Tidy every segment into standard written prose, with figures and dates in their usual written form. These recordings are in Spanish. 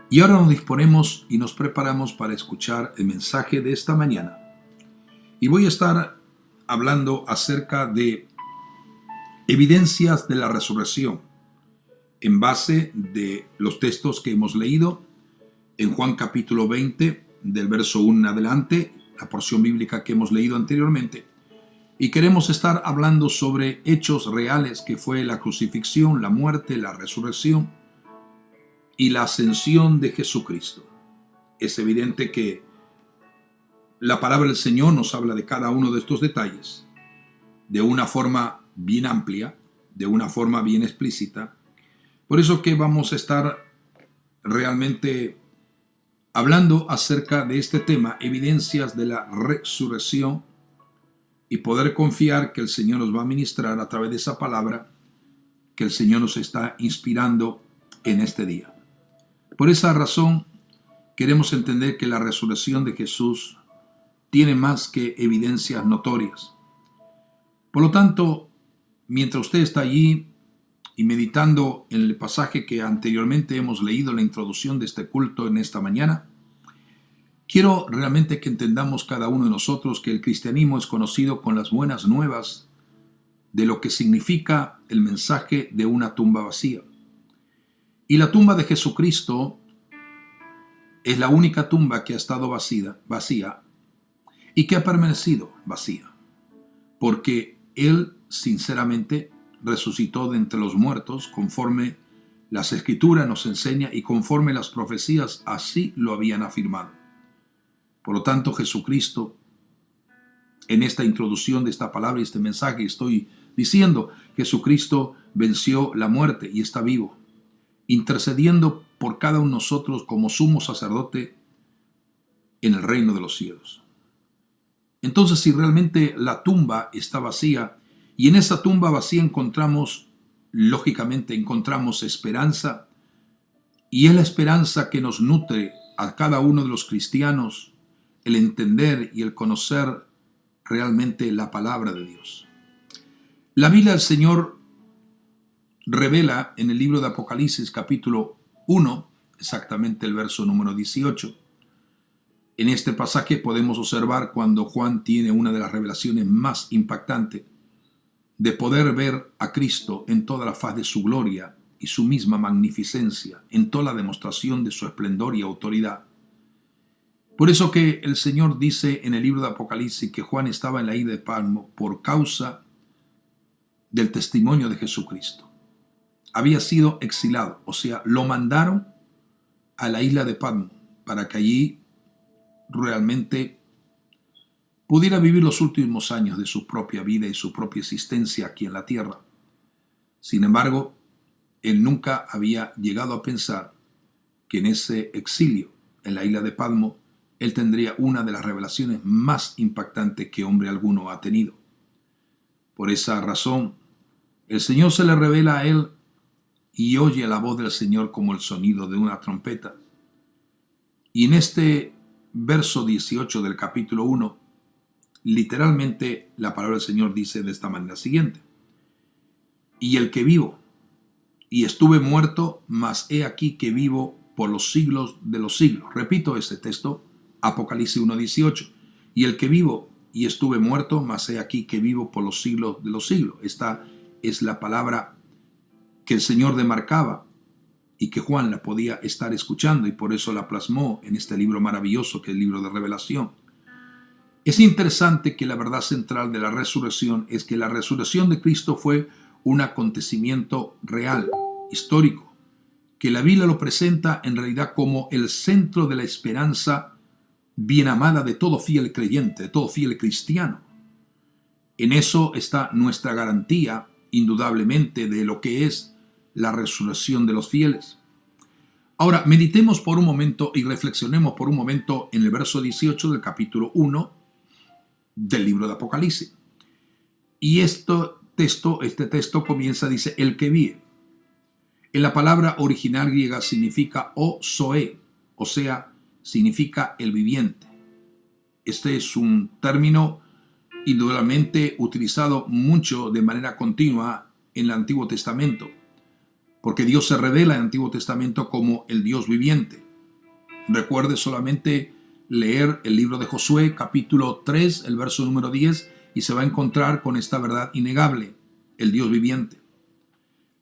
Y ahora nos disponemos y nos preparamos para escuchar el mensaje de esta mañana. Y voy a estar hablando acerca de evidencias de la resurrección en base de los textos que hemos leído en Juan capítulo 20, del verso 1 en adelante, la porción bíblica que hemos leído anteriormente. Y queremos estar hablando sobre hechos reales que fue la crucifixión, la muerte, la resurrección y la ascensión de Jesucristo. Es evidente que la palabra del Señor nos habla de cada uno de estos detalles de una forma bien amplia, de una forma bien explícita. Por eso que vamos a estar realmente hablando acerca de este tema, evidencias de la resurrección, y poder confiar que el Señor nos va a ministrar a través de esa palabra que el Señor nos está inspirando en este día. Por esa razón, queremos entender que la resurrección de Jesús tiene más que evidencias notorias. Por lo tanto, mientras usted está allí y meditando en el pasaje que anteriormente hemos leído, la introducción de este culto en esta mañana, quiero realmente que entendamos cada uno de nosotros que el cristianismo es conocido con las buenas nuevas de lo que significa el mensaje de una tumba vacía. Y la tumba de Jesucristo es la única tumba que ha estado vacía y que ha permanecido vacía, porque Él sinceramente resucitó de entre los muertos conforme las Escrituras nos enseña y conforme las profecías así lo habían afirmado. Por lo tanto, Jesucristo, en esta introducción de esta palabra y este mensaje, estoy diciendo, Jesucristo venció la muerte y está vivo, intercediendo por cada uno de nosotros como sumo sacerdote en el reino de los cielos. Entonces, si realmente la tumba está vacía, y en esa tumba vacía lógicamente encontramos esperanza, y es la esperanza que nos nutre a cada uno de los cristianos el entender y el conocer realmente la palabra de Dios. La Biblia del Señor revela en el libro de Apocalipsis capítulo 1, exactamente el verso número 18. En este pasaje podemos observar cuando Juan tiene una de las revelaciones más impactantes de poder ver a Cristo en toda la faz de su gloria y su misma magnificencia, en toda la demostración de su esplendor y autoridad. Por eso que el Señor dice en el libro de Apocalipsis que Juan estaba en la isla de Patmos por causa del testimonio de Jesucristo. Había sido exilado, o sea, lo mandaron a la isla de Patmos para que allí realmente pudiera vivir los últimos años de su propia vida y su propia existencia aquí en la tierra. Sin embargo, él nunca había llegado a pensar que en ese exilio, en la isla de Patmos, él tendría una de las revelaciones más impactantes que hombre alguno ha tenido. Por esa razón, el Señor se le revela a él y oye la voz del Señor como el sonido de una trompeta. Y en este verso 18 del capítulo 1, literalmente la palabra del Señor dice de esta manera siguiente: y el que vivo, y estuve muerto, mas he aquí que vivo por los siglos de los siglos. Repito este texto, Apocalipsis 1:18. Y el que vivo, y estuve muerto, mas he aquí que vivo por los siglos de los siglos. Esta es la palabra que el Señor demarcaba y que Juan la podía estar escuchando, y por eso la plasmó en este libro maravilloso que es el libro de Revelación. Es interesante que la verdad central de la resurrección es que la resurrección de Cristo fue un acontecimiento real, histórico, que la Biblia lo presenta en realidad como el centro de la esperanza bien amada de todo fiel creyente, de todo fiel cristiano. En eso está nuestra garantía, indudablemente, de lo que es la resurrección de los fieles. Ahora, meditemos por un momento y reflexionemos por un momento en el verso 18 del capítulo 1 del libro de Apocalipsis. Y este texto comienza, dice, el que vive. En la palabra original griega significa o zoe, o sea, significa el viviente. Este es un término indudablemente utilizado mucho de manera continua en el Antiguo Testamento, porque Dios se revela en el Antiguo Testamento como el Dios viviente. Recuerde solamente leer el libro de Josué, capítulo 3, el verso número 10, y se va a encontrar con esta verdad innegable: el Dios viviente.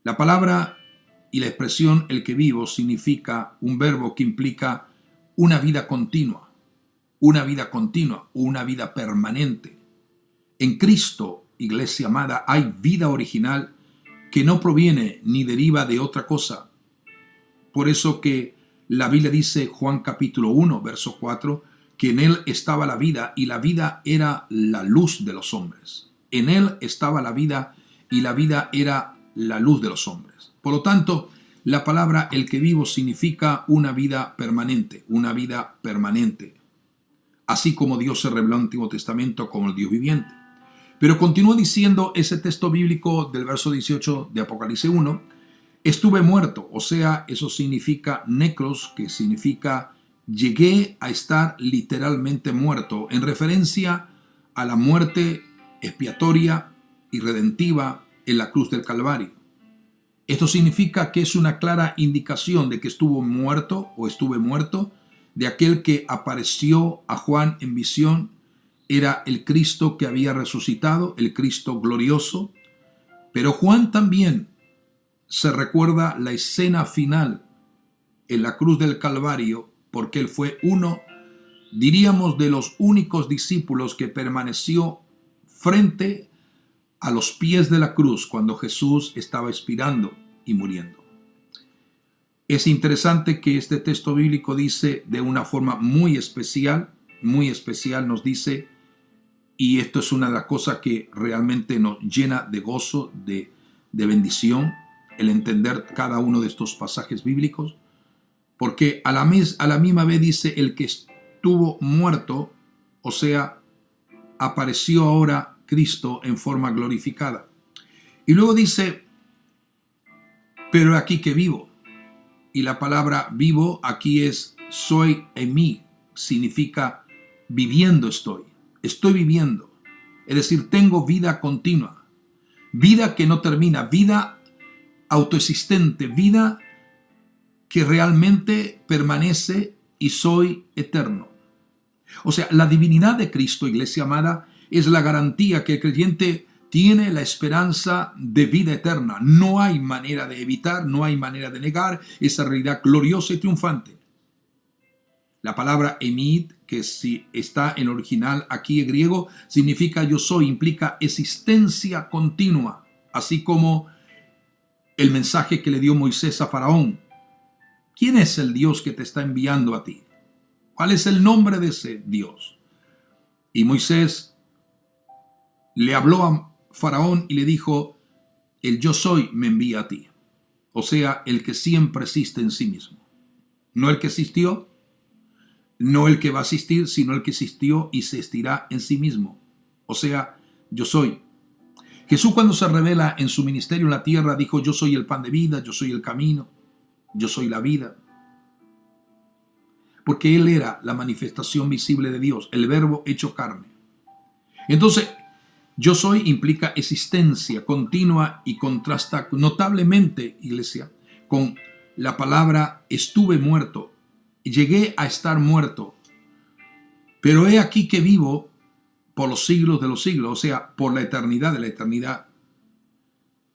La palabra y la expresión el que vivo significa un verbo que implica una vida continua, una vida permanente. En Cristo, iglesia amada, hay vida original que no proviene ni deriva de otra cosa. Por eso que la Biblia dice, Juan capítulo 1, verso 4, que en él estaba la vida y la vida era la luz de los hombres. En él estaba la vida y la vida era la luz de los hombres. Por lo tanto, la palabra el que vivo significa una vida permanente, así como Dios se reveló en el Antiguo Testamento como el Dios viviente. Pero continúa diciendo ese texto bíblico del verso 18 de Apocalipsis 1, estuve muerto, o sea, eso significa necros, que significa llegué a estar literalmente muerto, en referencia a la muerte expiatoria y redentiva en la cruz del Calvario. Esto significa que es una clara indicación de que estuvo muerto o estuve muerto, de aquel que apareció a Juan en visión. Era el Cristo que había resucitado, el Cristo glorioso. Pero Juan también se recuerda la escena final en la cruz del Calvario, porque él fue uno, diríamos, de los únicos discípulos que permaneció frente a los pies de la cruz cuando Jesús estaba expirando y muriendo. Es interesante que este texto bíblico dice de una forma muy especial, nos dice, y esto es una de las cosas que realmente nos llena de gozo, de bendición, el entender cada uno de estos pasajes bíblicos, porque a la misma vez dice el que estuvo muerto, o sea, apareció ahora Cristo en forma glorificada. Y luego dice, pero aquí que vivo. Y la palabra vivo aquí es soy en mí, significa viviendo estoy viviendo. Es decir, tengo vida continua, vida que no termina, vida autoexistente, vida que realmente permanece y soy eterno. O sea, la divinidad de Cristo, iglesia amada, es la garantía que el creyente tiene la esperanza de vida eterna. No hay manera de evitar, no hay manera de negar esa realidad gloriosa y triunfante. La palabra emid, que si está en original aquí en griego, significa yo soy, implica existencia continua, así como el mensaje que le dio Moisés a Faraón. ¿Quién es el Dios que te está enviando a ti? ¿Cuál es el nombre de ese Dios? Y Moisés le habló a Faraón y le dijo, el yo soy me envía a ti. O sea, el que siempre existe en sí mismo. No el que existió, no el que va a existir, sino el que existió y se estirá en sí mismo. O sea, yo soy. Jesús, cuando se revela en su ministerio en la tierra, dijo, yo soy el pan de vida, yo soy el camino, yo soy la vida. Porque él era la manifestación visible de Dios, el verbo hecho carne. Entonces, yo soy implica existencia continua y contrasta notablemente, iglesia, con la palabra estuve muerto, llegué a estar muerto, pero he aquí que vivo por los siglos de los siglos, o sea, por la eternidad de la eternidad,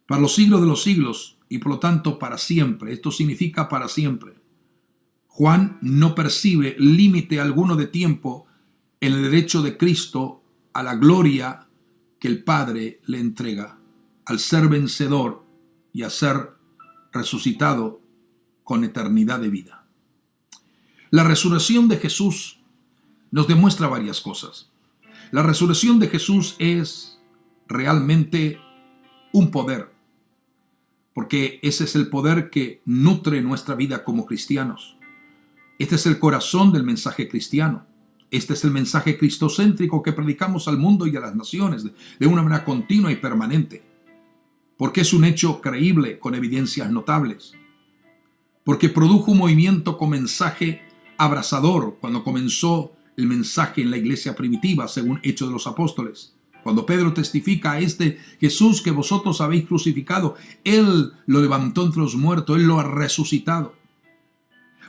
para los siglos de los siglos y por lo tanto para siempre. Esto significa para siempre. Juan no percibe límite alguno de tiempo en el derecho de Cristo a la gloria que el Padre le entrega, al ser vencedor y a ser resucitado con eternidad de vida. La resurrección de Jesús nos demuestra varias cosas. La resurrección de Jesús es realmente un poder, porque ese es el poder que nutre nuestra vida como cristianos. Este es el corazón del mensaje cristiano. Este es el mensaje cristocéntrico que predicamos al mundo y a las naciones de una manera continua y permanente. Porque es un hecho creíble con evidencias notables. Porque produjo un movimiento con mensaje abrazador cuando comenzó el mensaje en la iglesia primitiva, según Hechos de los Apóstoles. Cuando Pedro testifica a este Jesús que vosotros habéis crucificado, Él lo levantó entre los muertos, Él lo ha resucitado.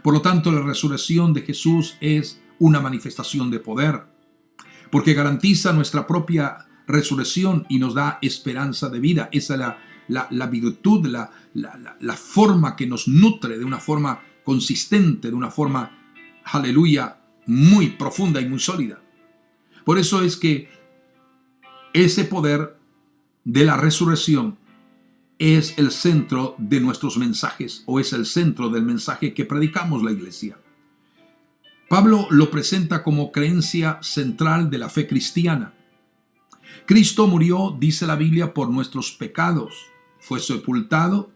Por lo tanto, la resurrección de Jesús es una manifestación de poder, porque garantiza nuestra propia resurrección y nos da esperanza de vida. Esa es la virtud, la forma que nos nutre de una forma consistente, de una forma, aleluya, muy profunda y muy sólida. Por eso es que ese poder de la resurrección es el centro de nuestros mensajes, o es el centro del mensaje que predicamos la iglesia. Pablo lo presenta como creencia central de la fe cristiana. Cristo murió, dice la Biblia, por nuestros pecados. Fue sepultado.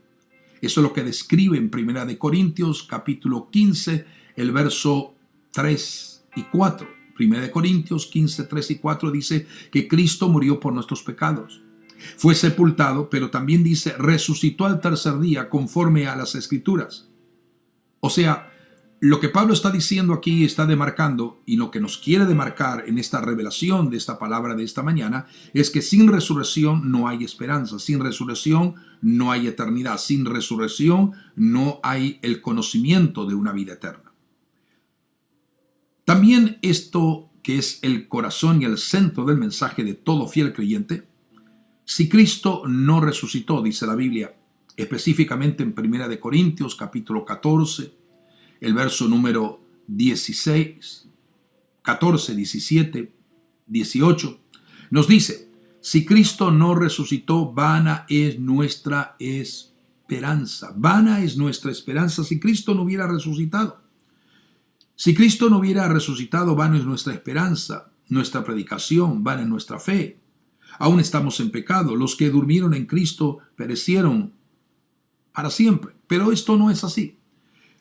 Eso es lo que describe en 1 Corintios capítulo 15, el verso 3 y 4. 1 Corintios 15, 3 y 4 dice que Cristo murió por nuestros pecados. Fue sepultado, pero también dice resucitó al tercer día conforme a las Escrituras. O sea, lo que Pablo está diciendo aquí, está demarcando, y lo que nos quiere demarcar en esta revelación de esta palabra de esta mañana, es que sin resurrección no hay esperanza, sin resurrección no hay eternidad, sin resurrección no hay el conocimiento de una vida eterna. También esto que es el corazón y el centro del mensaje de todo fiel creyente, si Cristo no resucitó, dice la Biblia, específicamente en 1 Corintios capítulo 14, el verso número 16, 14, 17, 18, nos dice, si Cristo no resucitó, vana es nuestra esperanza. Vana es nuestra esperanza si Cristo no hubiera resucitado. Si Cristo no hubiera resucitado, vana es nuestra esperanza, nuestra predicación, vana es nuestra fe. Aún estamos en pecado. Los que durmieron en Cristo perecieron para siempre. Pero esto no es así.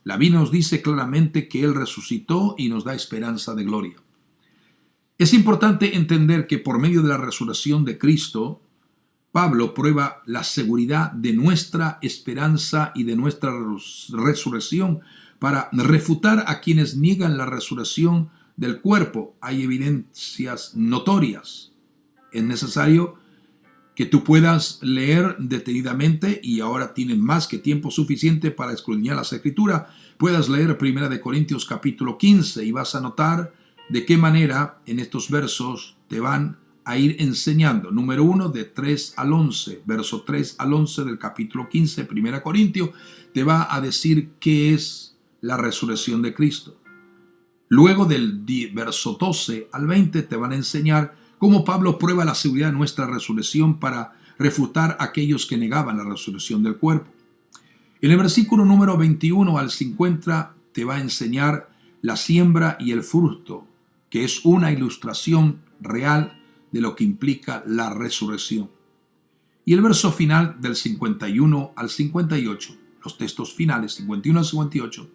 La Biblia nos dice claramente que Él resucitó y nos da esperanza de gloria. Es importante entender que por medio de la resurrección de Cristo, Pablo prueba la seguridad de nuestra esperanza y de nuestra resurrección para refutar a quienes niegan la resurrección del cuerpo. Hay evidencias notorias. Es necesario que tú puedas leer detenidamente, y ahora tienes más que tiempo suficiente para escudriñar las Escrituras. Puedas leer 1 Corintios capítulo 15 y vas a notar de qué manera en estos versos te van a ir enseñando. Número 1, de 3 al 11, verso 3 al 11 del capítulo 15, 1 Corintios, te va a decir qué es la resurrección de Cristo. Luego del verso 12 al 20 te van a enseñar cómo Pablo prueba la seguridad de nuestra resurrección para refutar a aquellos que negaban la resurrección del cuerpo. En el versículo número 21 al 50 te va a enseñar la siembra y el fruto, que es una ilustración real de lo que implica la resurrección. Y el verso final del 51 al 58, los textos finales 51 al 58,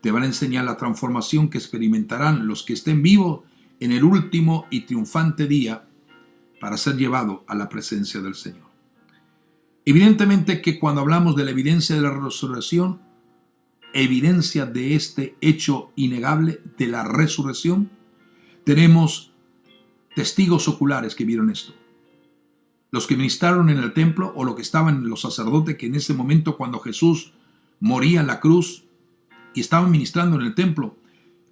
te van a enseñar la transformación que experimentarán los que estén vivos en el último y triunfante día para ser llevado a la presencia del Señor. Evidentemente que cuando hablamos de la evidencia de la resurrección, evidencia de este hecho innegable de la resurrección, tenemos testigos oculares que vieron esto. Los que ministraron en el templo, o los que estaban los sacerdotes que en ese momento cuando Jesús moría en la cruz y estaban ministrando en el templo,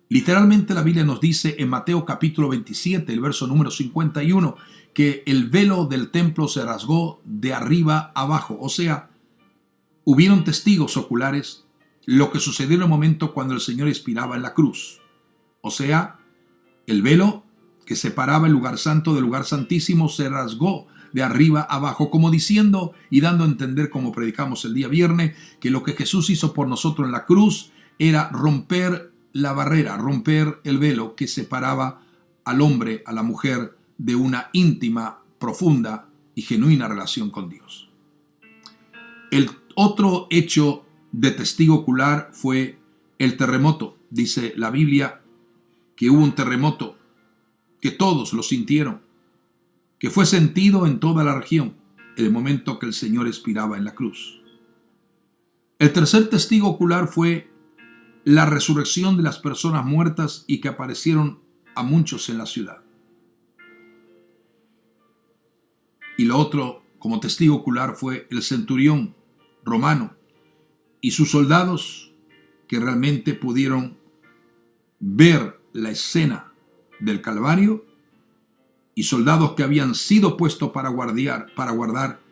literalmente la Biblia nos dice en Mateo capítulo 27, el verso número 51, que el velo del templo se rasgó de arriba abajo. O sea, hubieron testigos oculares lo que sucedió en el momento cuando el Señor expiraba en la cruz. O sea, el velo que separaba el lugar santo del lugar santísimo se rasgó de arriba abajo, como diciendo y dando a entender, como predicamos el día viernes, que lo que Jesús hizo por nosotros en la cruz era romper la barrera, romper el velo que separaba al hombre, a la mujer, de una íntima, profunda y genuina relación con Dios. El otro hecho de testigo ocular fue el terremoto. Dice la Biblia que hubo un terremoto, que todos lo sintieron, que fue sentido en toda la región en el momento que el Señor expiraba en la cruz. El tercer testigo ocular fue la resurrección de las personas muertas y que aparecieron a muchos en la ciudad. Y lo otro, como testigo ocular, fue el centurión romano y sus soldados que realmente pudieron ver la escena del Calvario, y soldados que habían sido puestos para guardar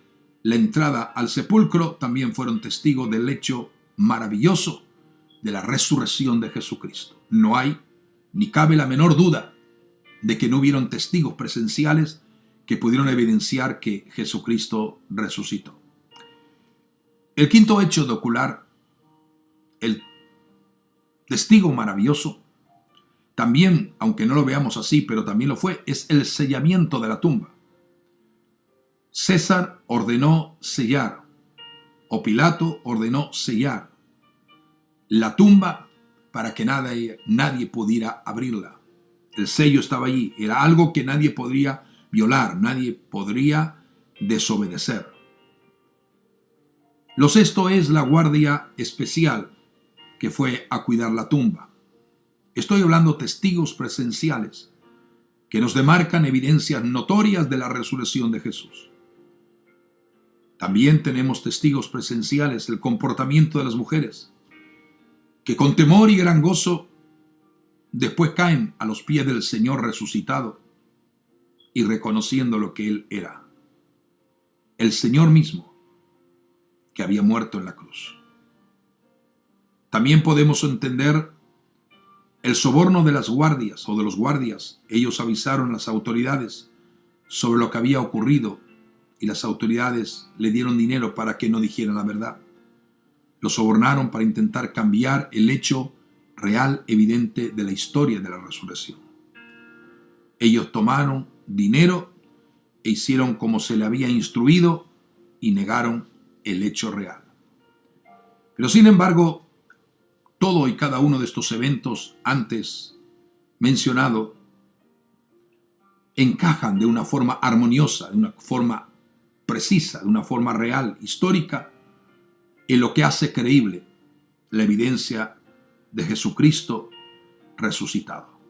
la entrada al sepulcro también fueron testigos del hecho maravilloso de la resurrección de Jesucristo. No hay ni cabe la menor duda de que no hubieron testigos presenciales que pudieron evidenciar que Jesucristo resucitó. El quinto hecho de ocular, el testigo maravilloso, también, aunque no lo veamos así, pero también lo fue, es el sellamiento de la tumba. César ordenó sellar, o Pilato ordenó sellar la tumba para que nadie pudiera abrirla. El sello estaba allí, era algo que nadie podría violar, nadie podría desobedecer. Lo sexto es la guardia especial que fue a cuidar la tumba. Estoy hablando de testigos presenciales que nos demarcan evidencias notorias de la resurrección de Jesús. También tenemos testigos presenciales del comportamiento de las mujeres, que con temor y gran gozo después caen a los pies del Señor resucitado y reconociendo lo que Él era, el Señor mismo que había muerto en la cruz. También podemos entender el soborno de las guardias o de los guardias. Ellos avisaron a las autoridades sobre lo que había ocurrido y las autoridades le dieron dinero para que no dijeran la verdad. Lo sobornaron para intentar cambiar el hecho real, evidente de la historia de la resurrección. Ellos tomaron dinero e hicieron como se le había instruido y negaron el hecho real. Pero sin embargo, todo y cada uno de estos eventos antes mencionado encajan de una forma armoniosa, de una forma precisa, de una forma real, histórica, en lo que hace creíble la evidencia de Jesucristo resucitado,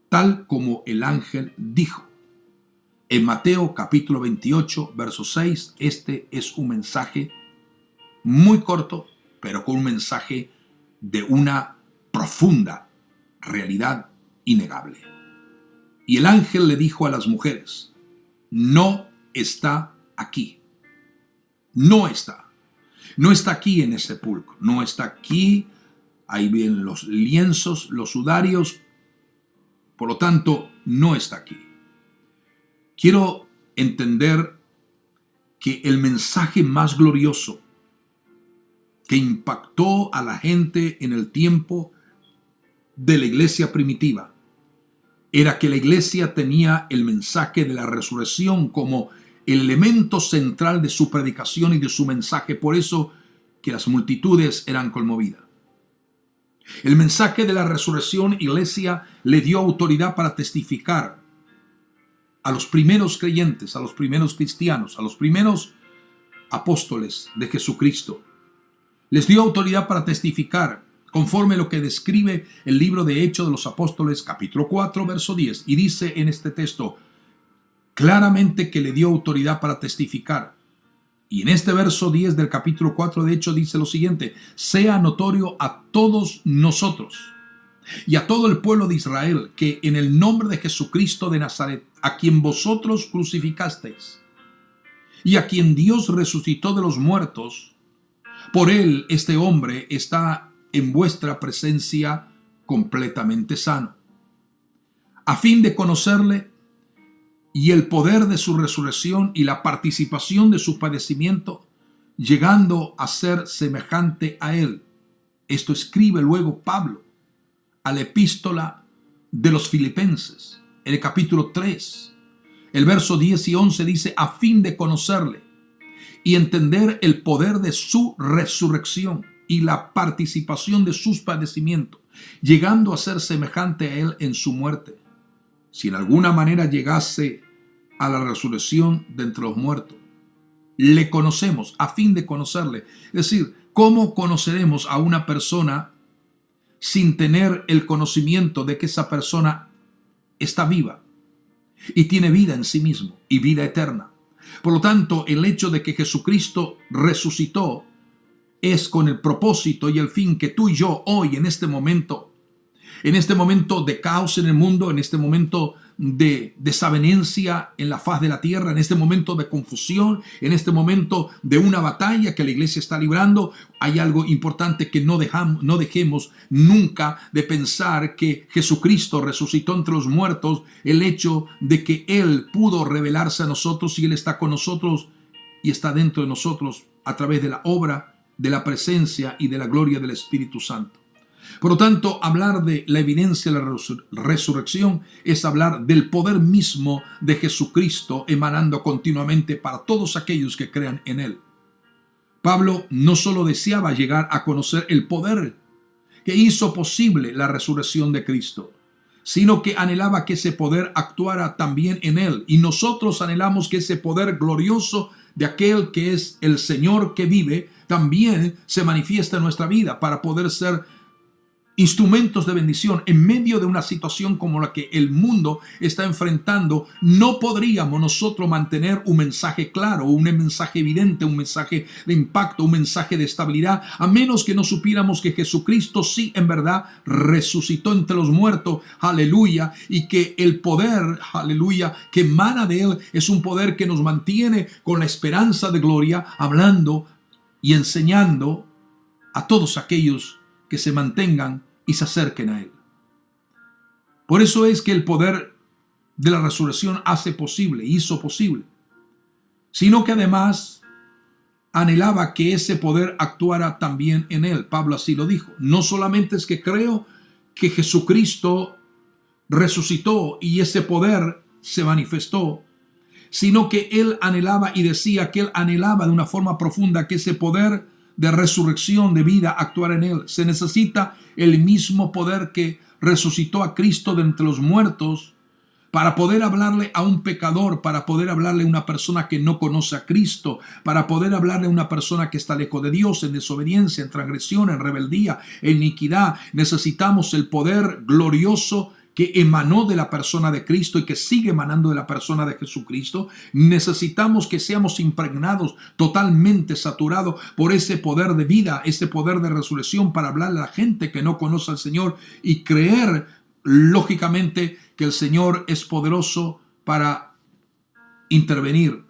tal como el ángel dijo. En Mateo capítulo 28, verso 6, este es un mensaje muy corto, pero con un mensaje de una profunda realidad innegable. Y el ángel le dijo a las mujeres: no está aquí. No está. No está aquí en ese sepulcro. No está aquí. Ahí vienen los lienzos, los sudarios. Por lo tanto, no está aquí. Quiero entender que el mensaje más glorioso que impactó a la gente en el tiempo de la iglesia primitiva era que la iglesia tenía el mensaje de la resurrección como el elemento central de su predicación y de su mensaje. Por eso que las multitudes eran conmovidas. El mensaje de la resurrección, iglesia, le dio autoridad para testificar a los primeros creyentes, a los primeros cristianos, a los primeros apóstoles de Jesucristo. Les dio autoridad para testificar conforme lo que describe el libro de Hechos de los Apóstoles, capítulo 4, verso 10. Y dice en este texto claramente que le dio autoridad para testificar. Y en este verso 10 del capítulo 4 de Hechos dice lo siguiente: sea notorio a todos nosotros y a todo el pueblo de Israel que en el nombre de Jesucristo de Nazaret, a quien vosotros crucificasteis y a quien Dios resucitó de los muertos, por él este hombre está en vuestra presencia completamente sano, a fin de conocerle y el poder de su resurrección y la participación de su padecimiento, llegando a ser semejante a él. Esto escribe luego Pablo a la epístola de los Filipenses, en el capítulo 3, el verso 10 y 11 dice: a fin de conocerle y entender el poder de su resurrección y la participación de sus padecimientos, llegando a ser semejante a él en su muerte, si en alguna manera llegase a la resurrección de entre los muertos. Le conocemos, a fin de conocerle. Es decir, ¿cómo conoceremos a una persona sin tener el conocimiento de que esa persona está viva y tiene vida en sí mismo y vida eterna? Por lo tanto, el hecho de que Jesucristo resucitó es con el propósito y el fin que tú y yo hoy, en este momento de caos en el mundo, en este momento de desavenencia en la faz de la tierra, en este momento de confusión, en este momento de una batalla que la iglesia está librando, hay algo importante que no dejemos nunca de pensar: que Jesucristo resucitó entre los muertos, el hecho de que Él pudo revelarse a nosotros y Él está con nosotros y está dentro de nosotros a través de la obra, de la presencia y de la gloria del Espíritu Santo. Por lo tanto, hablar de la evidencia de la resurrección es hablar del poder mismo de Jesucristo emanando continuamente para todos aquellos que crean en Él. Pablo no solo deseaba llegar a conocer el poder que hizo posible la resurrección de Cristo, sino que anhelaba que ese poder actuara también en Él. Y nosotros anhelamos que ese poder glorioso de aquel que es el Señor que vive también se manifiesta en nuestra vida para poder ser instrumentos de bendición en medio de una situación como la que el mundo está enfrentando. No podríamos nosotros mantener un mensaje claro, un mensaje evidente, un mensaje de impacto, un mensaje de estabilidad, a menos que no supiéramos que Jesucristo sí en verdad resucitó entre los muertos, aleluya, y que el poder, aleluya, que emana de Él es un poder que nos mantiene con la esperanza de gloria, hablando y enseñando a todos aquellos que se mantengan y se acerquen a Él. Por eso es que el poder de la resurrección hizo posible, sino que además anhelaba que ese poder actuara también en Él. Pablo así lo dijo: no solamente es que creo que Jesucristo resucitó y ese poder se manifestó, sino que Él anhelaba y decía que Él anhelaba de una forma profunda que ese poder de resurrección, de vida, actuar en Él. Se necesita el mismo poder que resucitó a Cristo de entre los muertos para poder hablarle a un pecador, para poder hablarle a una persona que no conoce a Cristo, para poder hablarle a una persona que está lejos de Dios, en desobediencia, en transgresión, en rebeldía, en iniquidad. Necesitamos el poder glorioso que emanó de la persona de Cristo y que sigue emanando de la persona de Jesucristo. Necesitamos que seamos impregnados, totalmente saturados por ese poder de vida, ese poder de resurrección, para hablarle a la gente que no conoce al Señor y creer, lógicamente, que el Señor es poderoso para intervenir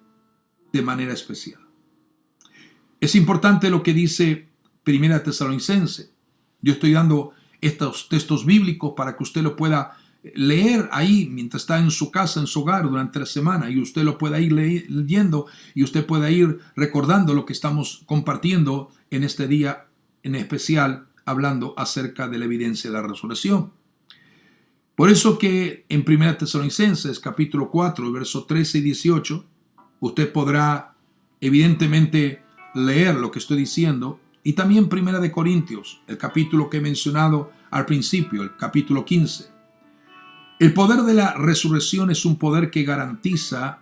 de manera especial. Es importante lo que dice Primera Tesalonicense. Yo estoy dando estos textos bíblicos para que usted lo pueda leer ahí mientras está en su casa, en su hogar durante la semana, y usted lo pueda ir leyendo y usted pueda ir recordando lo que estamos compartiendo en este día en especial, hablando acerca de la evidencia de la resurrección. Por eso que en 1 Tesalonicenses capítulo 4, versos 13 y 18, usted podrá evidentemente leer lo que estoy diciendo. Y también 1 Corintios, el capítulo que he mencionado al principio, el capítulo 15. El poder de la resurrección es un poder que garantiza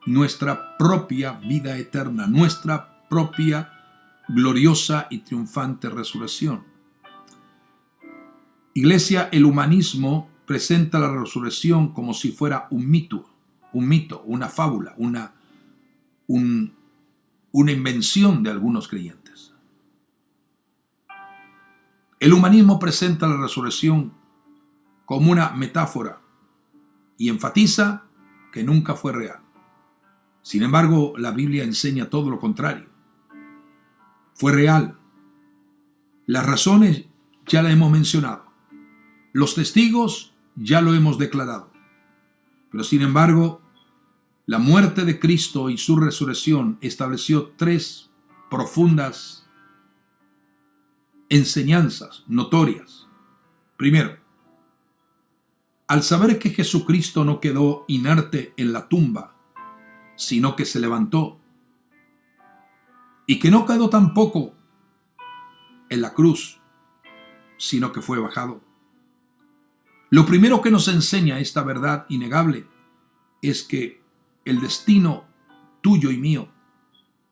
nuestra propia vida eterna, nuestra propia gloriosa y triunfante resurrección. Iglesia, el humanismo presenta la resurrección como si fuera un mito, una fábula, una invención de algunos creyentes. El humanismo presenta la resurrección como una metáfora y enfatiza que nunca fue real. Sin embargo, la Biblia enseña todo lo contrario. Fue real. Las razones ya las hemos mencionado. Los testigos ya lo hemos declarado. Pero sin embargo, la muerte de Cristo y su resurrección estableció tres profundas enseñanzas notorias. Primero, al saber que Jesucristo no quedó inerte en la tumba, sino que se levantó, y que no quedó tampoco en la cruz, sino que fue bajado. Lo primero que nos enseña esta verdad innegable es que el destino tuyo y mío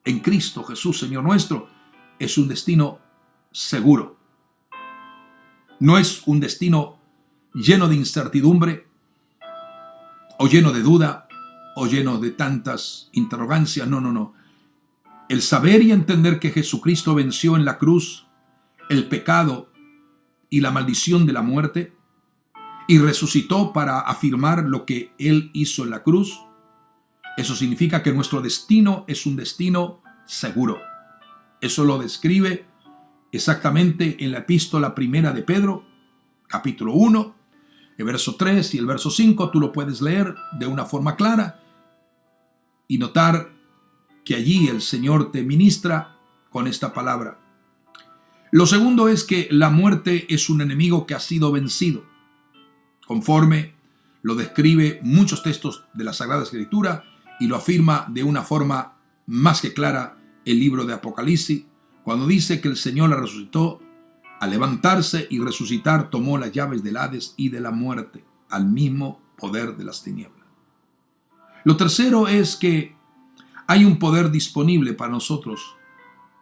en Cristo Jesús, Señor nuestro, es un destino seguro. No es un destino lleno de incertidumbre, o lleno de duda, o lleno de tantas interrogancias. No. El saber y entender que Jesucristo venció en la cruz el pecado y la maldición de la muerte y resucitó para afirmar lo que Él hizo en la cruz, eso significa que nuestro destino es un destino seguro. Eso lo describe exactamente en la epístola primera de Pedro, capítulo 1, el verso 3 y el verso 5. Tú lo puedes leer de una forma clara y notar que allí el Señor te ministra con esta palabra. Lo segundo es que la muerte es un enemigo que ha sido vencido, conforme lo describe muchos textos de la Sagrada Escritura y lo afirma de una forma más que clara el libro de Apocalipsis, cuando dice que el Señor la resucitó. Al levantarse y resucitar, tomó las llaves del Hades y de la muerte, al mismo poder de las tinieblas. Lo tercero es que hay un poder disponible para nosotros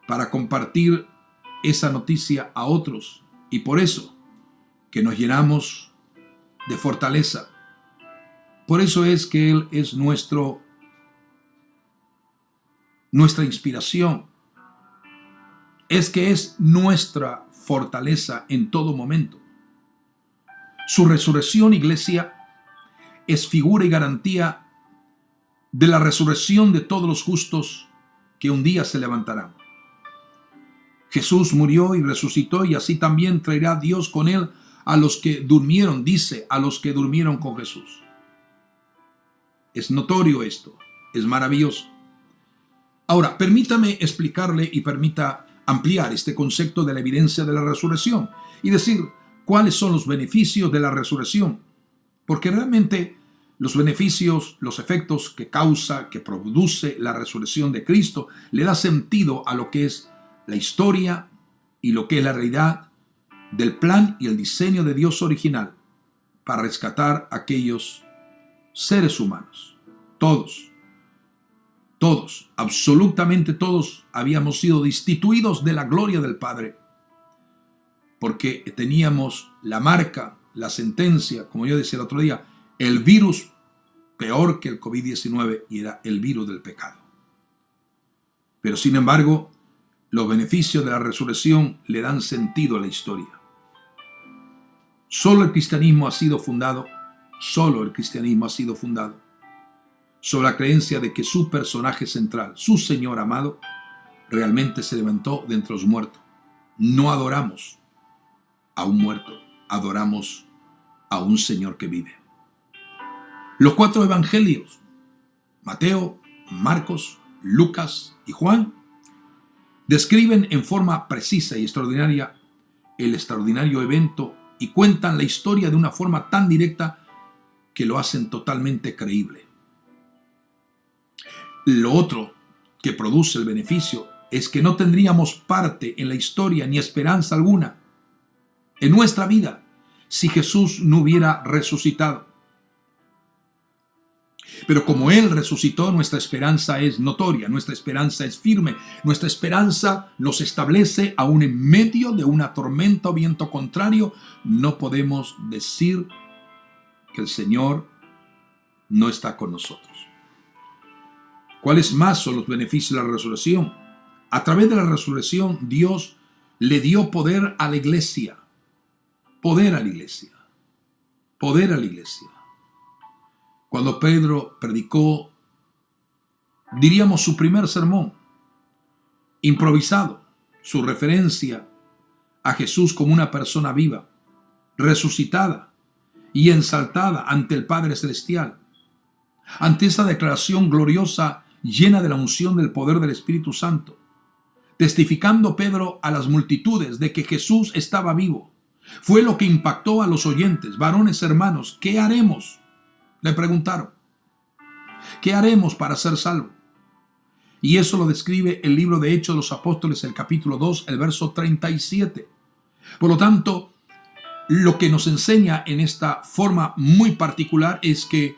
para compartir esa noticia a otros, y por eso que nos llenamos de fortaleza. Por eso es que Él es nuestra inspiración. Es que es nuestra fortaleza en todo momento. Su resurrección, iglesia, es figura y garantía de la resurrección de todos los justos que un día se levantarán. Jesús murió y resucitó, y así también traerá Dios con Él a los que durmieron, dice, a los que durmieron con Jesús. Es notorio esto, es maravilloso. Ahora, permítame explicarle y permita ampliar este concepto de la evidencia de la resurrección y decir cuáles son los beneficios de la resurrección, porque realmente los beneficios, los efectos que causa, que produce la resurrección de Cristo, le da sentido a lo que es la historia y lo que es la realidad del plan y el diseño de Dios original para rescatar a aquellos seres humanos. Todos, absolutamente todos habíamos sido destituidos de la gloria del Padre, porque teníamos la marca, la sentencia, como yo decía el otro día, el virus peor que el COVID-19, y era el virus del pecado. Pero sin embargo, los beneficios de la resurrección le dan sentido a la historia. Solo el cristianismo ha sido fundado sobre la creencia de que su personaje central, su Señor amado, realmente se levantó de entre los muertos. No adoramos a un muerto, adoramos a un Señor que vive. Los 4 evangelios, Mateo, Marcos, Lucas y Juan, describen en forma precisa y extraordinaria el extraordinario evento y cuentan la historia de una forma tan directa que lo hacen totalmente creíble. Lo otro que produce el beneficio es que no tendríamos parte en la historia ni esperanza alguna en nuestra vida si Jesús no hubiera resucitado. Pero como Él resucitó, nuestra esperanza es notoria, nuestra esperanza es firme, nuestra esperanza nos establece aún en medio de una tormenta o viento contrario. No podemos decir que el Señor no está con nosotros. ¿Cuáles más son los beneficios de la resurrección? A través de la resurrección, Dios le dio poder a la iglesia. Poder a la iglesia. Poder a la iglesia. Cuando Pedro predicó, diríamos, su primer sermón, improvisado, su referencia a Jesús como una persona viva, resucitada y ensaltada ante el Padre Celestial. Ante esa declaración gloriosa, llena de la unción del poder del Espíritu Santo, testificando Pedro a las multitudes de que Jesús estaba vivo, fue lo que impactó a los oyentes. Varones hermanos, ¿qué haremos? Le preguntaron. ¿Qué haremos para ser salvos? Y eso lo describe el libro de Hechos de los Apóstoles, el capítulo 2, el verso 37. Por lo tanto, lo que nos enseña en esta forma muy particular es que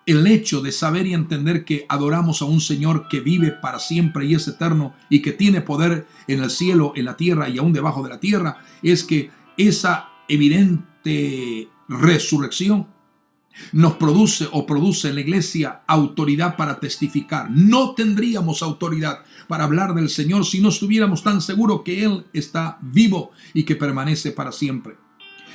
el hecho de saber y entender que adoramos a un Señor que vive para siempre y es eterno y que tiene poder en el cielo, en la tierra y aún debajo de la tierra, es que esa evidente resurrección nos produce en la iglesia autoridad para testificar. No tendríamos autoridad para hablar del Señor si no estuviéramos tan seguros que Él está vivo y que permanece para siempre.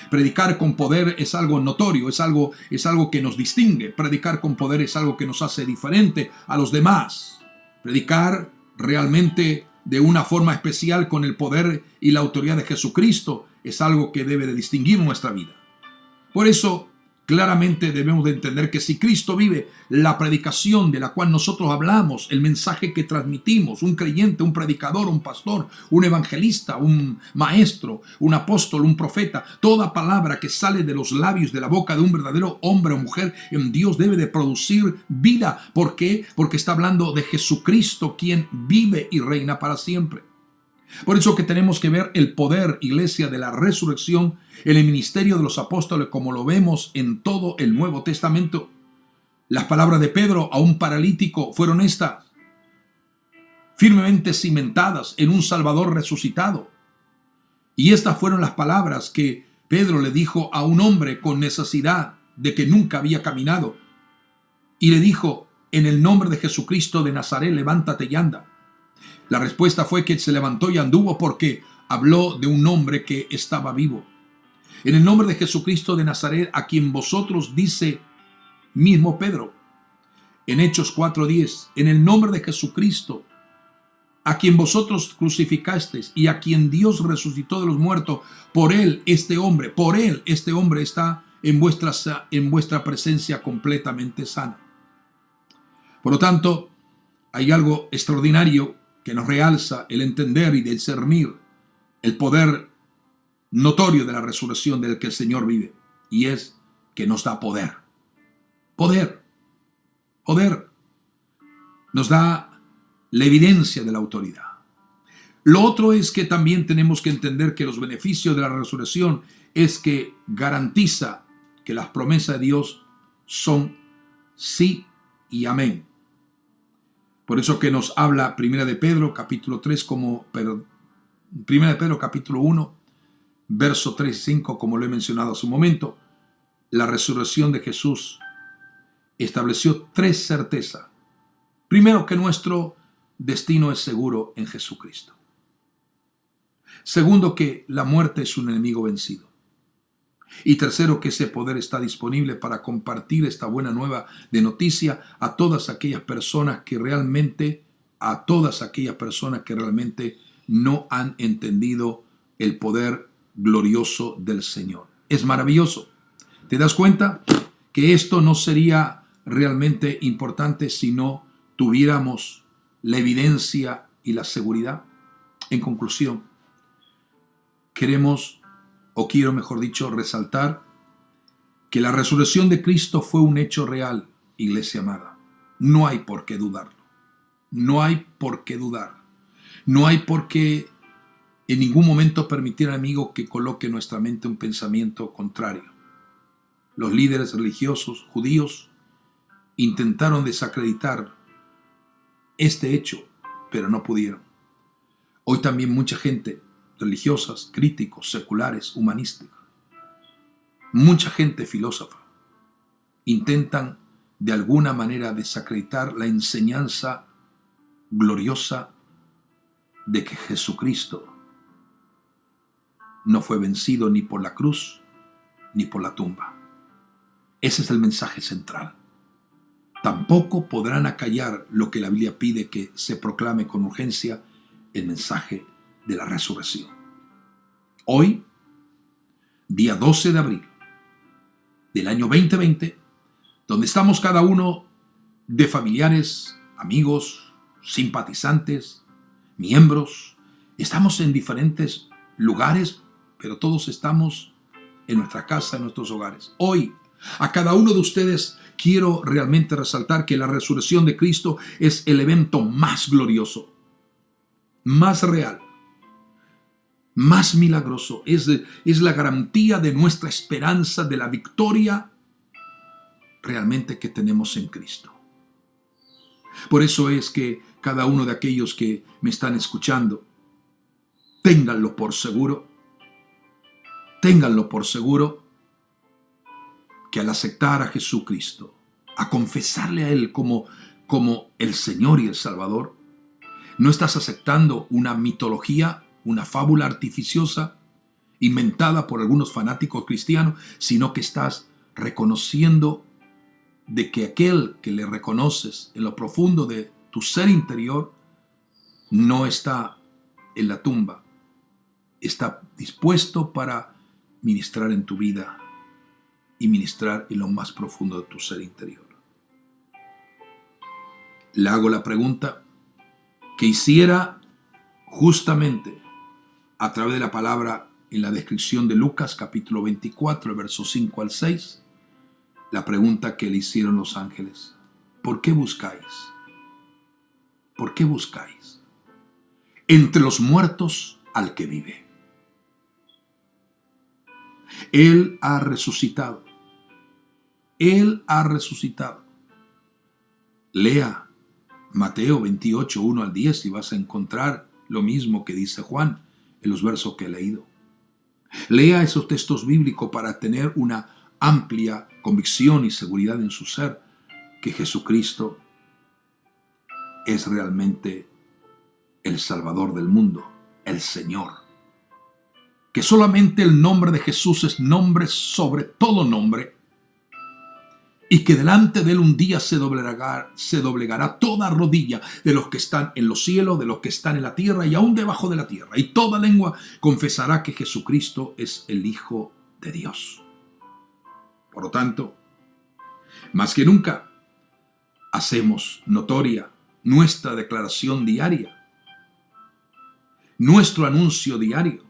Predicar con poder es algo notorio, es algo que nos distingue. Predicar con poder es algo que nos hace diferente a los demás. Predicar realmente de una forma especial con el poder y la autoridad de Jesucristo es algo que debe de distinguir nuestra vida. Por eso, claramente debemos de entender que si Cristo vive, la predicación de la cual nosotros hablamos, el mensaje que transmitimos, un creyente, un predicador, un pastor, un evangelista, un maestro, un apóstol, un profeta, toda palabra que sale de los labios, de la boca de un verdadero hombre o mujer en Dios debe de producir vida. ¿Por qué? Porque está hablando de Jesucristo, quien vive y reina para siempre. Por eso que tenemos que ver el poder, iglesia, de la resurrección en el ministerio de los apóstoles, como lo vemos en todo el Nuevo Testamento. Las palabras de Pedro a un paralítico fueron estas, firmemente cimentadas en un Salvador resucitado. Y estas fueron las palabras que Pedro le dijo a un hombre con necesidad de que nunca había caminado. Y le dijo, en el nombre de Jesucristo de Nazaret, levántate y anda. La respuesta fue que se levantó y anduvo porque habló de un hombre que estaba vivo. En el nombre de Jesucristo de Nazaret, a quien vosotros, dice mismo Pedro, en Hechos 4:10, en el nombre de Jesucristo, a quien vosotros crucificasteis y a quien Dios resucitó de los muertos, por él este hombre está en vuestra presencia completamente sano. Por lo tanto, hay algo extraordinario que nos realza el entender y discernir el poder notorio de la resurrección del que el Señor vive, y es que nos da poder. Poder. Nos da la evidencia de la autoridad. Lo otro es que también tenemos que entender que los beneficios de la resurrección es que garantiza que las promesas de Dios son sí y amén. Por eso que nos habla Primera de Pedro capítulo 1, verso 3 y 5, como lo he mencionado hace un momento. La resurrección de Jesús estableció tres certezas. Primero, que nuestro destino es seguro en Jesucristo. Segundo, que la muerte es un enemigo vencido. Y tercero, que ese poder está disponible para compartir esta buena nueva de noticia a todas aquellas personas que realmente no han entendido el poder glorioso del Señor. Es maravilloso. ¿Te das cuenta? Que esto no sería realmente importante si no tuviéramos la evidencia y la seguridad. En conclusión, quiero mejor dicho, resaltar que la resurrección de Cristo fue un hecho real, iglesia amada. No hay por qué dudarlo. No hay por qué dudar. No hay por qué en ningún momento permitir al enemigo que coloque en nuestra mente un pensamiento contrario. Los líderes religiosos judíos intentaron desacreditar este hecho, pero no pudieron. Hoy también mucha gente, religiosas, críticos, seculares, humanistas, mucha gente filósofa, intentan de alguna manera desacreditar la enseñanza gloriosa de que Jesucristo no fue vencido ni por la cruz ni por la tumba. Ese es el mensaje central. Tampoco podrán acallar lo que la Biblia pide que se proclame con urgencia, el mensaje de la resurrección. Hoy, día 12 de abril del año 2020, donde estamos cada uno de familiares, amigos, simpatizantes, miembros, estamos en diferentes lugares, pero todos estamos en nuestra casa, en nuestros hogares. Hoy, a cada uno de ustedes quiero realmente resaltar que la resurrección de Cristo es el evento más glorioso, más real, más milagroso. Es la garantía de nuestra esperanza, de la victoria realmente que tenemos en Cristo. Por eso es que cada uno de aquellos que me están escuchando, ténganlo por seguro que al aceptar a Jesucristo, a confesarle a Él como el Señor y el Salvador, no estás aceptando una mitología, una fábula artificiosa inventada por algunos fanáticos cristianos, sino que estás reconociendo de que aquel que le reconoces en lo profundo de tu ser interior no está en la tumba, está dispuesto para ministrar en tu vida y ministrar en lo más profundo de tu ser interior. Le hago la pregunta que hiciera justamente a través de la palabra en la descripción de Lucas capítulo 24, versos 5 al 6, la pregunta que le hicieron los ángeles: ¿por qué buscáis? ¿Por qué buscáis entre los muertos al que vive? Él ha resucitado. Él ha resucitado. Lea Mateo 28, 1 al 10 y vas a encontrar lo mismo que dice Juan en los versos que he leído. Lea esos textos bíblicos para tener una amplia convicción y seguridad en su ser que Jesucristo es realmente el Salvador del mundo, el Señor. Que solamente el nombre de Jesús es nombre sobre todo nombre, y que delante de Él un día se doblegará toda rodilla de los que están en los cielos, de los que están en la tierra y aún debajo de la tierra, y toda lengua confesará que Jesucristo es el Hijo de Dios. Por lo tanto, más que nunca, hacemos notoria nuestra declaración diaria, nuestro anuncio diario.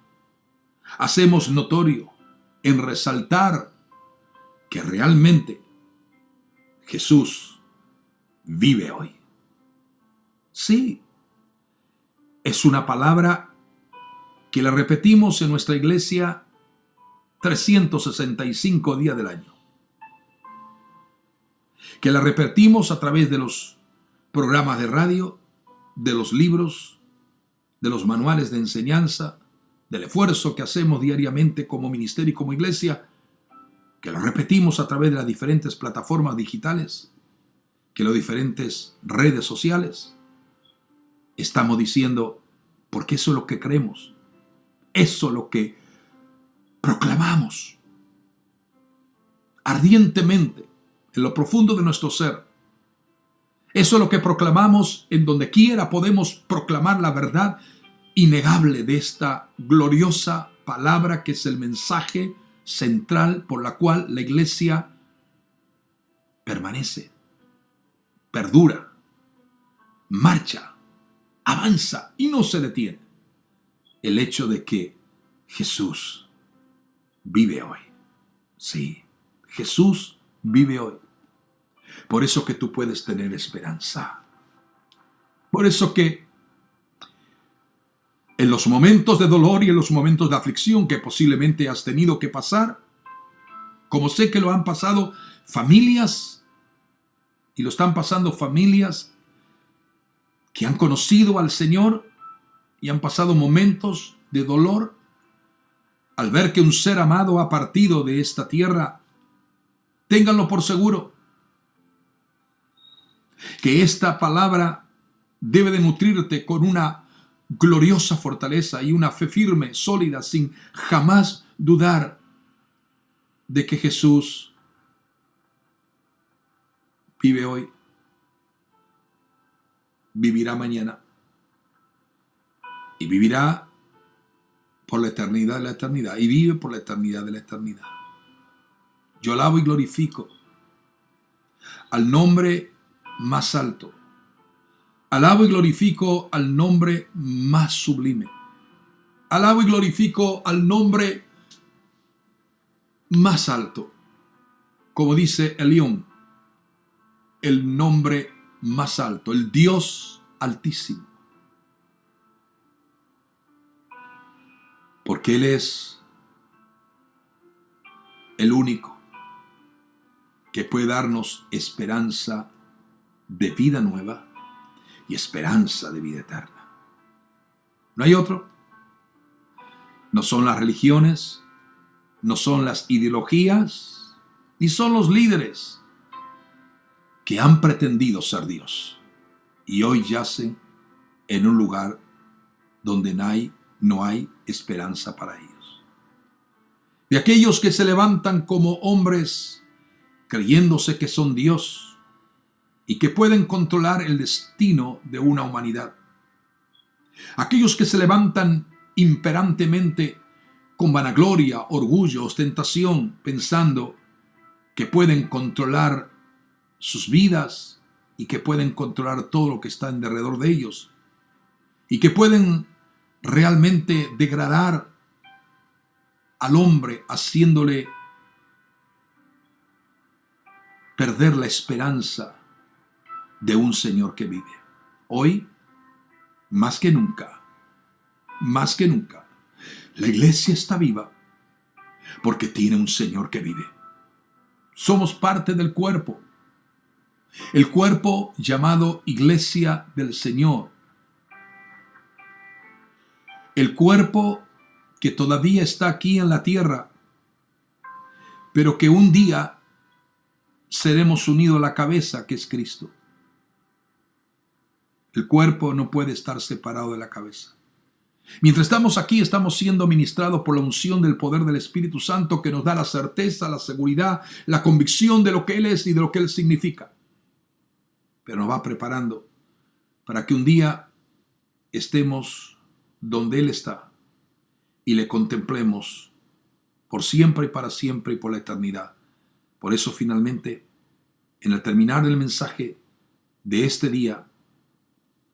Hacemos notorio en resaltar que realmente Jesús vive hoy. Sí, es una palabra que la repetimos en nuestra iglesia 365 días del año. Que la repetimos a través de los programas de radio, de los libros, de los manuales de enseñanza, del esfuerzo que hacemos diariamente como ministerio y como iglesia, que lo repetimos a través de las diferentes plataformas digitales, que las diferentes redes sociales. Estamos diciendo, porque eso es lo que creemos, eso es lo que proclamamos ardientemente en lo profundo de nuestro ser. Eso es lo que proclamamos en donde quiera podemos proclamar la verdad innegable de esta gloriosa palabra que es el mensaje central por la cual la iglesia permanece, perdura, marcha, avanza y no se detiene. El hecho de que Jesús vive hoy. Sí, Jesús vive hoy. Por eso que tú puedes tener esperanza. Por eso que en los momentos de dolor y en los momentos de aflicción que posiblemente has tenido que pasar, como sé que lo han pasado familias, y lo están pasando familias que han conocido al Señor y han pasado momentos de dolor, al ver que un ser amado ha partido de esta tierra, ténganlo por seguro que esta palabra debe de nutrirte con una gloriosa fortaleza y una fe firme, sólida, sin jamás dudar de que Jesús vive hoy, vivirá mañana y vivirá por la eternidad de la eternidad y vive por la eternidad de la eternidad. Yo alabo y glorifico al nombre más alto. Alabo y glorifico al nombre más sublime. Alabo y glorifico al nombre más alto. Como dice Elión, el nombre más alto, el Dios altísimo. Porque Él es el único que puede darnos esperanza de vida nueva y esperanza de vida eterna. No hay otro. No son las religiones, no son las ideologías, ni son los líderes que han pretendido ser Dios y hoy yacen en un lugar donde no hay esperanza para ellos. De aquellos que se levantan como hombres creyéndose que son Dios y que pueden controlar el destino de una humanidad. Aquellos que se levantan imperantemente con vanagloria, orgullo, ostentación, pensando que pueden controlar sus vidas y que pueden controlar todo lo que está en derredor de ellos y que pueden realmente degradar al hombre haciéndole perder la esperanza de un Señor que vive. Hoy, más que nunca, la iglesia está viva porque tiene un Señor que vive. Somos parte del cuerpo, el cuerpo llamado Iglesia del Señor, el cuerpo que todavía está aquí en la tierra, pero que un día seremos unidos a la cabeza, que es Cristo. El cuerpo no puede estar separado de la cabeza. Mientras estamos aquí, estamos siendo ministrados por la unción del poder del Espíritu Santo, que nos da la certeza, la seguridad, la convicción de lo que Él es y de lo que Él significa. Pero nos va preparando para que un día estemos donde Él está y le contemplemos por siempre y para siempre y por la eternidad. Por eso, finalmente, en el terminar del mensaje de este día,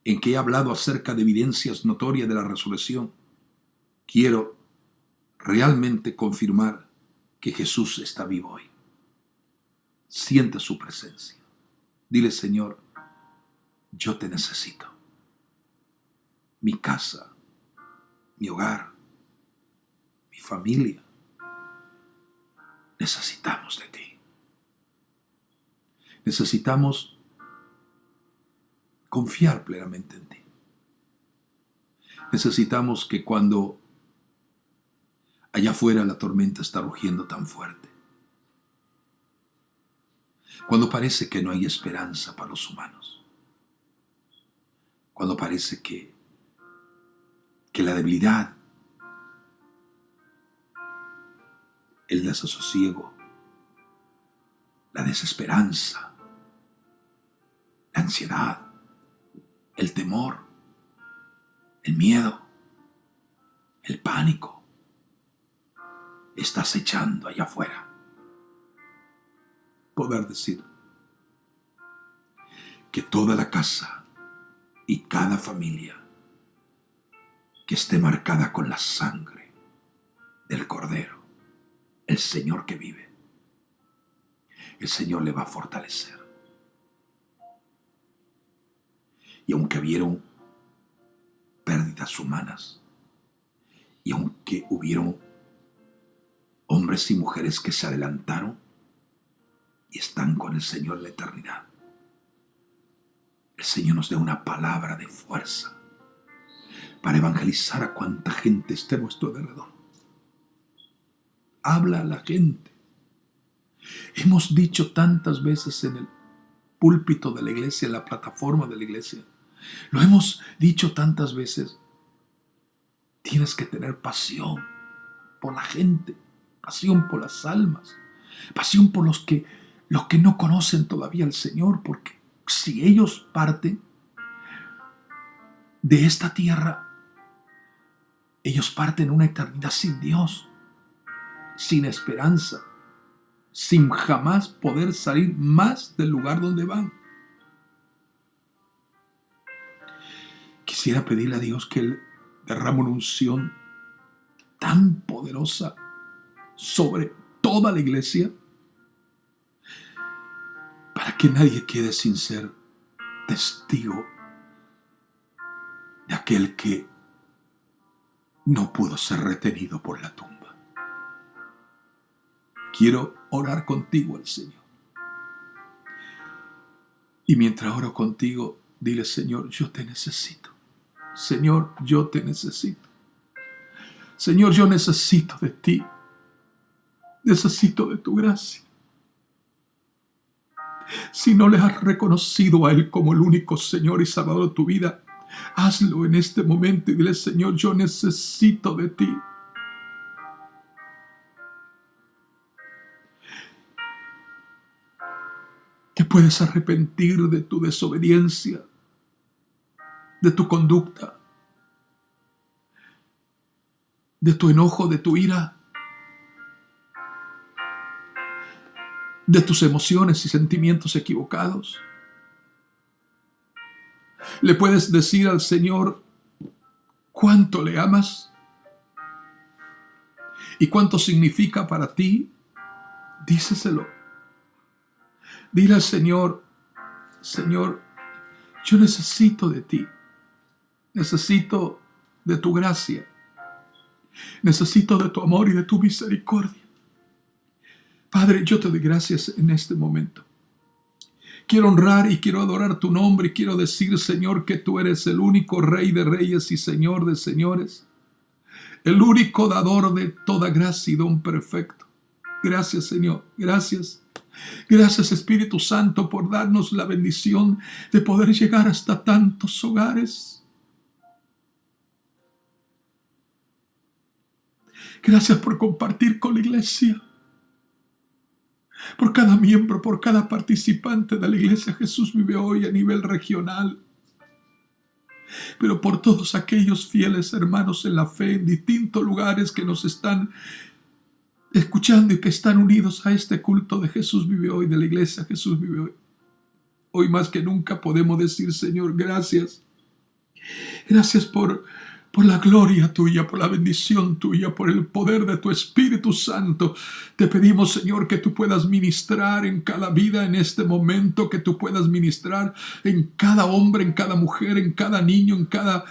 en que he hablado acerca de evidencias notorias de la resurrección, quiero realmente confirmar que Jesús está vivo hoy. Siente su presencia. Dile: Señor, yo te necesito. Mi casa, mi hogar, mi familia, necesitamos de ti. Necesitamos confiar plenamente en ti. Necesitamos que cuando allá afuera la tormenta está rugiendo tan fuerte, cuando parece que no hay esperanza para los humanos, cuando parece que la debilidad, el desasosiego, la desesperanza, la ansiedad, el temor, el miedo, el pánico está acechando allá afuera, poder decir que toda la casa y cada familia que esté marcada con la sangre del Cordero, el Señor que vive, el Señor le va a fortalecer. Y aunque hubieron pérdidas humanas, y aunque hubieron hombres y mujeres que se adelantaron y están con el Señor en la eternidad, el Señor nos da una palabra de fuerza para evangelizar a cuanta gente esté a nuestro alrededor. Habla a la gente. Hemos dicho tantas veces en el púlpito de la iglesia, en la plataforma de la iglesia, lo hemos dicho tantas veces: tienes que tener pasión por la gente, pasión por las almas, pasión por los que no conocen todavía al Señor, porque si ellos parten de esta tierra, ellos parten una eternidad sin Dios, sin esperanza, sin jamás poder salir más del lugar donde van. Quisiera pedirle a Dios que Él derrame una unción tan poderosa sobre toda la iglesia, para que nadie quede sin ser testigo de aquel que no pudo ser retenido por la tumba. Quiero orar contigo al Señor. Y mientras oro contigo, dile: Señor, yo te necesito. Señor, yo te necesito. Señor, yo necesito de ti. Necesito de tu gracia. Si no le has reconocido a Él como el único Señor y Salvador de tu vida, hazlo en este momento y dile: Señor, yo necesito de ti. Te puedes arrepentir de tu desobediencia, de tu conducta, de tu enojo, de tu ira, de tus emociones y sentimientos equivocados. Le puedes decir al Señor cuánto le amas y cuánto significa para ti. Díceselo. Dile al Señor: Señor, yo necesito de ti. Necesito de tu gracia. Necesito de tu amor y de tu misericordia. Padre, yo te doy gracias en este momento. Quiero honrar y quiero adorar tu nombre y quiero decir, Señor, que tú eres el único Rey de reyes y Señor de señores, el único dador de toda gracia y don perfecto. Gracias, Señor. Gracias. Gracias, Espíritu Santo, por darnos la bendición de poder llegar hasta tantos hogares. Gracias por compartir con la iglesia, por cada miembro, por cada participante de la iglesia Jesús Vive Hoy a nivel regional, pero por todos aquellos fieles hermanos en la fe en distintos lugares que nos están escuchando y que están unidos a este culto de Jesús Vive Hoy, de la iglesia Jesús Vive Hoy. Hoy más que nunca podemos decir, Señor, gracias. Gracias por la gloria tuya, por la bendición tuya, por el poder de tu Espíritu Santo. Te pedimos, Señor, que tú puedas ministrar en cada vida en este momento, que tú puedas ministrar en cada hombre, en cada mujer, en cada niño, en cada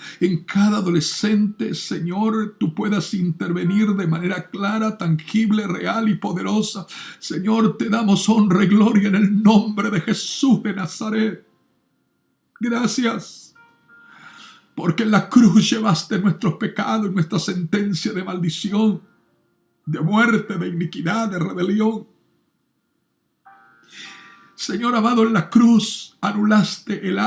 adolescente. Señor, tú puedas intervenir de manera clara, tangible, real y poderosa. Señor, te damos honra y gloria en el nombre de Jesús de Nazaret. Gracias. Porque en la cruz llevaste nuestros pecados y nuestra sentencia de maldición, de muerte, de iniquidad, de rebelión. Señor amado, en la cruz anulaste el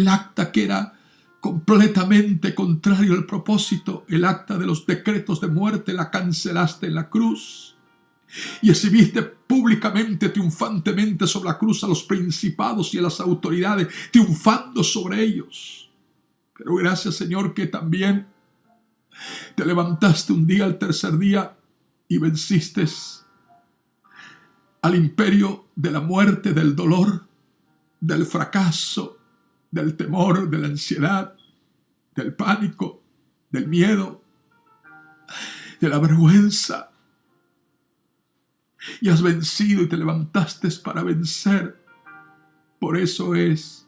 acta que era completamente contrario al propósito. El acta de los decretos de muerte la cancelaste en la cruz. Y exhibiste públicamente, triunfantemente sobre la cruz a los principados y a las autoridades, triunfando sobre ellos. Pero gracias, Señor, que también te levantaste un día, al tercer día, y venciste al imperio de la muerte, del dolor, del fracaso, del temor, de la ansiedad, del pánico, del miedo, de la vergüenza. Y has vencido y te levantaste para vencer. Por eso es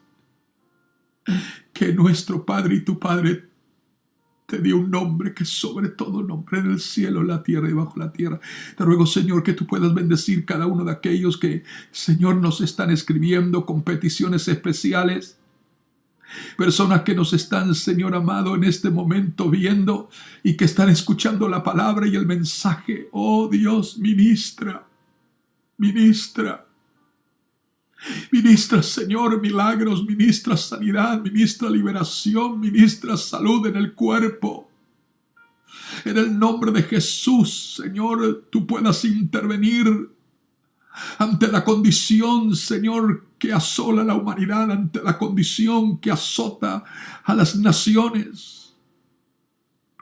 que nuestro Padre y tu Padre te dio un nombre que es sobre todo nombre, en el cielo, en la tierra y bajo la tierra. Te ruego, Señor, que tú puedas bendecir cada uno de aquellos que, Señor, nos están escribiendo con peticiones especiales. Personas que nos están, Señor amado, en este momento viendo y que están escuchando la palabra y el mensaje. Oh Dios, ministra. Ministra, Señor, milagros, ministra sanidad, ministra liberación, ministra salud en el cuerpo. En el nombre de Jesús, Señor, tú puedas intervenir ante la condición, Señor, que asola a la humanidad, ante la condición que azota a las naciones.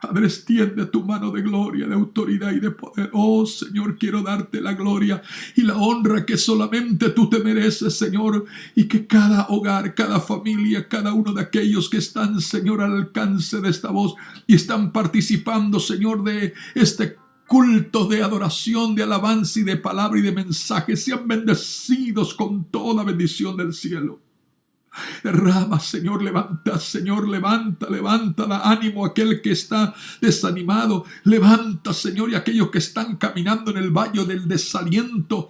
Padre, extiende tu mano de gloria, de autoridad y de poder. Oh, Señor, quiero darte la gloria y la honra que solamente tú te mereces, Señor. Y que cada hogar, cada familia, cada uno de aquellos que están, Señor, al alcance de esta voz y están participando, Señor, de este culto de adoración, de alabanza y de palabra y de mensaje, sean bendecidos con toda bendición del cielo. Derrama, Señor, levanta, Señor, levanta, da ánimo a aquel que está desanimado. Levanta, Señor, y aquellos que están caminando en el valle del desaliento,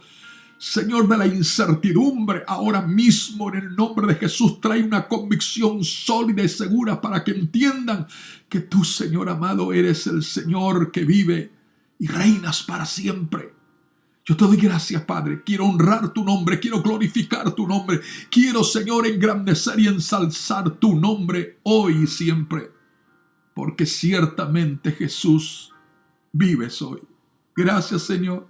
Señor, de la incertidumbre. Ahora mismo, en el nombre de Jesús, trae una convicción sólida y segura para que entiendan que tú, Señor amado, eres el Señor que vive y reinas para siempre. Yo te doy gracias, Padre. Quiero honrar tu nombre, quiero glorificar tu nombre. Quiero, Señor, engrandecer y ensalzar tu nombre hoy y siempre. Porque ciertamente, Jesús, vives hoy. Gracias, Señor.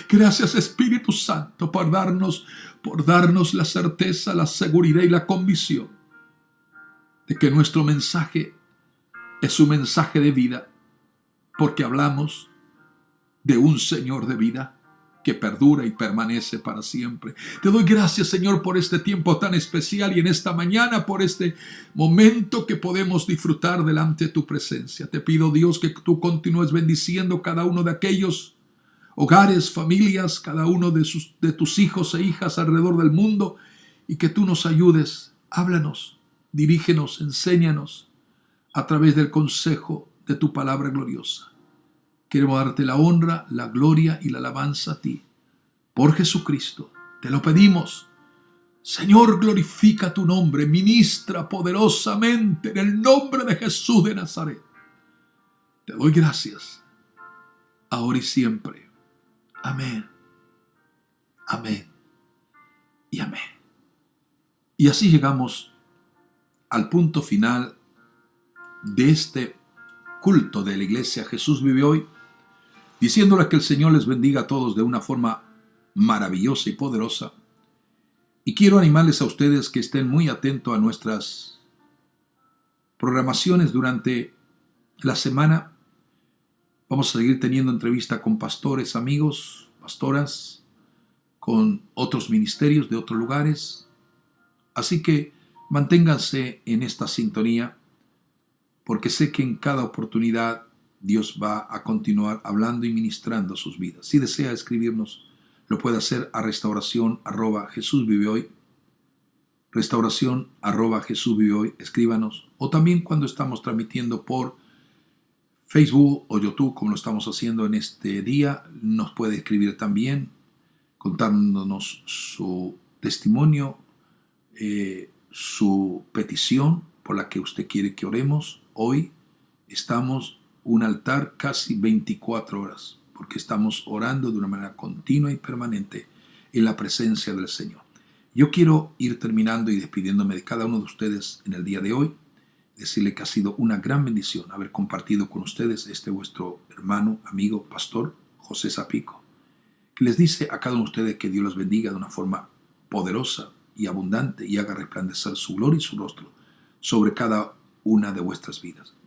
Gracias, Espíritu Santo, por darnos la certeza, la seguridad y la convicción de que nuestro mensaje es un mensaje de vida, porque hablamos de un Señor de vida que perdura y permanece para siempre. Te doy gracias, Señor, por este tiempo tan especial y en esta mañana por este momento que podemos disfrutar delante de tu presencia. Te pido, Dios, que tú continúes bendiciendo cada uno de aquellos hogares, familias, cada uno de tus hijos e hijas alrededor del mundo, y que tú nos ayudes. Háblanos, dirígenos, enséñanos a través del consejo de tu palabra gloriosa. Queremos darte la honra, la gloria y la alabanza a ti. Por Jesucristo, te lo pedimos. Señor, glorifica tu nombre, ministra poderosamente en el nombre de Jesús de Nazaret. Te doy gracias, ahora y siempre. Amén, amén y amén. Y así llegamos al punto final de este culto de la iglesia Jesús Vive Hoy, diciéndole que el Señor les bendiga a todos de una forma maravillosa y poderosa. Y quiero animarles a ustedes que estén muy atentos a nuestras programaciones durante la semana. Vamos a seguir teniendo entrevista con pastores, amigos, pastoras, con otros ministerios de otros lugares. Así que manténganse en esta sintonía, porque sé que en cada oportunidad Dios va a continuar hablando y ministrando sus vidas. Si desea escribirnos, lo puede hacer a restauración@jesusvivehoy, restauración@jesusvivehoy, escríbanos. O también cuando estamos transmitiendo por Facebook o YouTube, como lo estamos haciendo en este día, nos puede escribir también, contándonos su testimonio, su petición por la que usted quiere que oremos. Hoy estamos un altar casi 24 horas, porque estamos orando de una manera continua y permanente en la presencia del Señor. Yo quiero ir terminando y despidiéndome de cada uno de ustedes en el día de hoy, decirle que ha sido una gran bendición haber compartido con ustedes vuestro hermano, amigo, pastor José Zapico, que les dice a cada uno de ustedes que Dios los bendiga de una forma poderosa y abundante y haga resplandecer su gloria y su rostro sobre cada una de vuestras vidas.